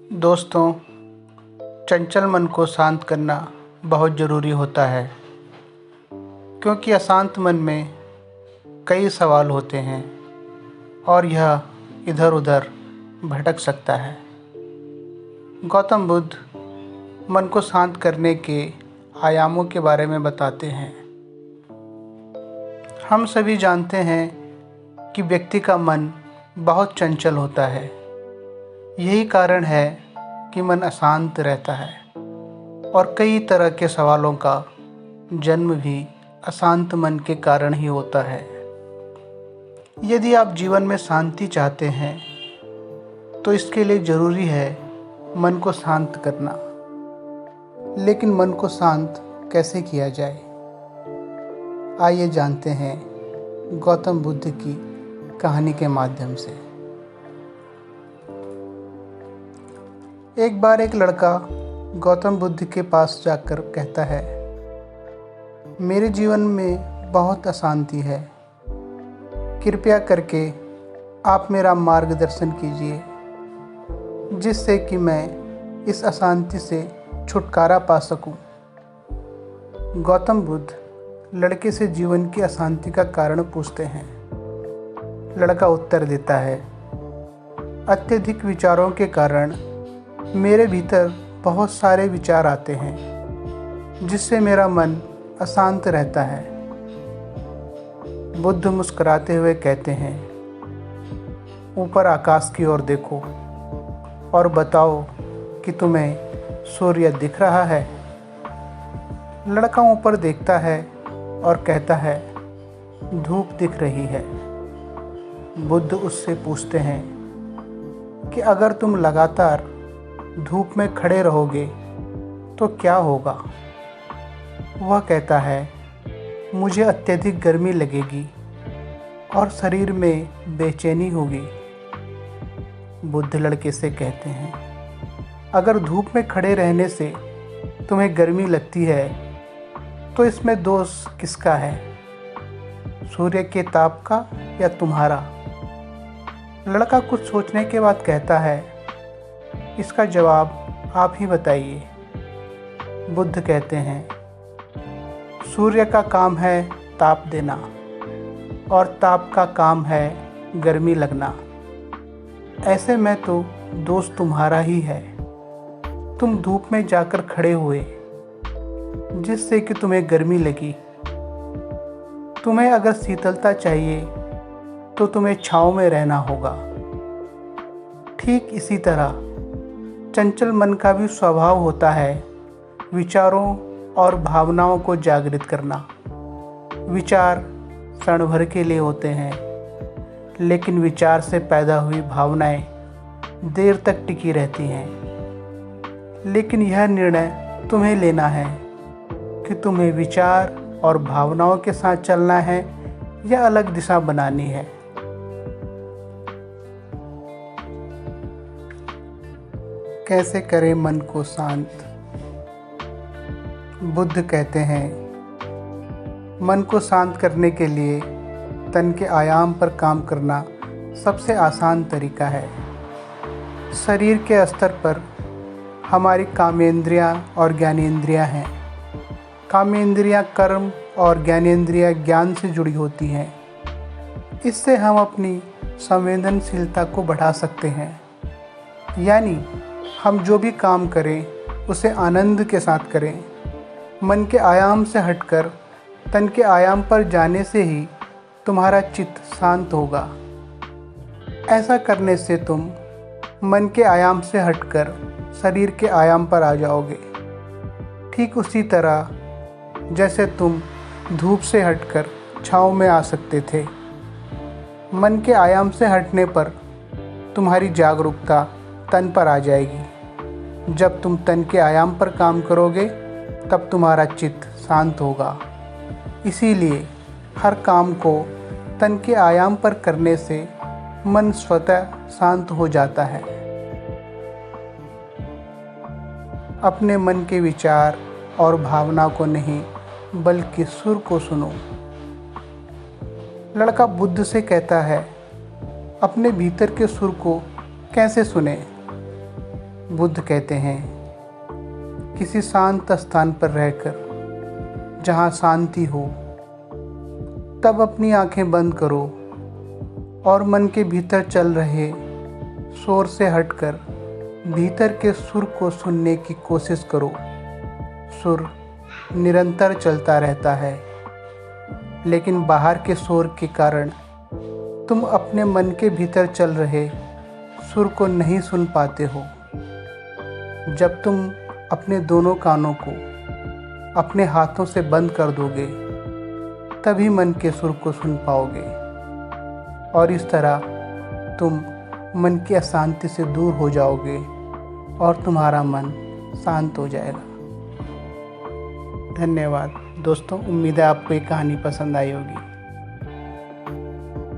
दोस्तों, चंचल मन को शांत करना बहुत ज़रूरी होता है, क्योंकि अशांत मन में कई सवाल होते हैं और यह इधर उधर भटक सकता है। गौतम बुद्ध मन को शांत करने के आयामों के बारे में बताते हैं। हम सभी जानते हैं कि व्यक्ति का मन बहुत चंचल होता है। यही कारण है कि मन अशांत रहता है और कई तरह के सवालों का जन्म भी अशांत मन के कारण ही होता है। यदि आप जीवन में शांति चाहते हैं तो इसके लिए ज़रूरी है मन को शांत करना। लेकिन मन को शांत कैसे किया जाए, आइए जानते हैं गौतम बुद्ध की कहानी के माध्यम से। एक बार एक लड़का गौतम बुद्ध के पास जाकर कहता है, मेरे जीवन में बहुत अशांति है, कृपया करके आप मेरा मार्गदर्शन कीजिए, जिससे कि मैं इस अशांति से छुटकारा पा सकूं। गौतम बुद्ध लड़के से जीवन की अशांति का कारण पूछते हैं। लड़का उत्तर देता है, अत्यधिक विचारों के कारण मेरे भीतर बहुत सारे विचार आते हैं, जिससे मेरा मन अशांत रहता है। बुद्ध मुस्कुराते हुए कहते हैं, ऊपर आकाश की ओर देखो और बताओ कि तुम्हें सूर्य दिख रहा है। लड़का ऊपर देखता है और कहता है, धूप दिख रही है। बुद्ध उससे पूछते हैं कि अगर तुम लगातार धूप में खड़े रहोगे तो क्या होगा? वह कहता है, मुझे अत्यधिक गर्मी लगेगी और शरीर में बेचैनी होगी। बुद्ध लड़के से कहते हैं, अगर धूप में खड़े रहने से तुम्हें गर्मी लगती है तो इसमें दोष किसका है, सूर्य के ताप का या तुम्हारा? लड़का कुछ सोचने के बाद कहता है, इसका जवाब आप ही बताइए। बुद्ध कहते हैं, सूर्य का काम है ताप देना और ताप का काम है गर्मी लगना। ऐसे में तो दोष तुम्हारा ही है। तुम धूप में जाकर खड़े हुए, जिससे कि तुम्हें गर्मी लगी। तुम्हें अगर शीतलता चाहिए तो तुम्हें छांव में रहना होगा। ठीक इसी तरह चंचल मन का भी स्वभाव होता है विचारों और भावनाओं को जागृत करना। विचार क्षण भर के लिए होते हैं, लेकिन विचार से पैदा हुई भावनाएं देर तक टिकी रहती हैं। लेकिन यह निर्णय तुम्हें लेना है कि तुम्हें विचार और भावनाओं के साथ चलना है या अलग दिशा बनानी है। कैसे करें मन को शांत? बुद्ध कहते हैं, मन को शांत करने के लिए तन के आयाम पर काम करना सबसे आसान तरीका है। शरीर के स्तर पर हमारी कामेंद्रियां और ज्ञानेंद्रियां हैं। कामेंद्रियां कर्म और ज्ञानेंद्रियां ज्ञान से जुड़ी होती हैं। इससे हम अपनी संवेदनशीलता को बढ़ा सकते हैं, यानी हम जो भी काम करें उसे आनंद के साथ करें। मन के आयाम से हटकर तन के आयाम पर जाने से ही तुम्हारा चित्त शांत होगा। ऐसा करने से तुम मन के आयाम से हटकर शरीर के आयाम पर आ जाओगे। ठीक उसी तरह जैसे तुम धूप से हटकर छांव में आ सकते थे। मन के आयाम से हटने पर तुम्हारी जागरूकता तन पर आ जाएगी। जब तुम तन के आयाम पर काम करोगे तब तुम्हारा चित्त शांत होगा। इसीलिए हर काम को तन के आयाम पर करने से मन स्वतः शांत हो जाता है। अपने मन के विचार और भावना को नहीं, बल्कि सुर को सुनो। लड़का बुद्ध से कहता है, अपने भीतर के सुर को कैसे सुने? बुद्ध कहते हैं, किसी शांत स्थान पर रहकर जहाँ शांति हो, तब अपनी आंखें बंद करो और मन के भीतर चल रहे शोर से हटकर भीतर के सुर को सुनने की कोशिश करो। सुर निरंतर चलता रहता है, लेकिन बाहर के शोर के कारण तुम अपने मन के भीतर चल रहे सुर को नहीं सुन पाते हो। जब तुम अपने दोनों कानों को अपने हाथों से बंद कर दोगे, तभी मन के सुर को सुन पाओगे और इस तरह तुम मन की अशांति से दूर हो जाओगे और तुम्हारा मन शांत हो जाएगा। धन्यवाद दोस्तों, उम्मीद है आपको ये कहानी पसंद आई होगी।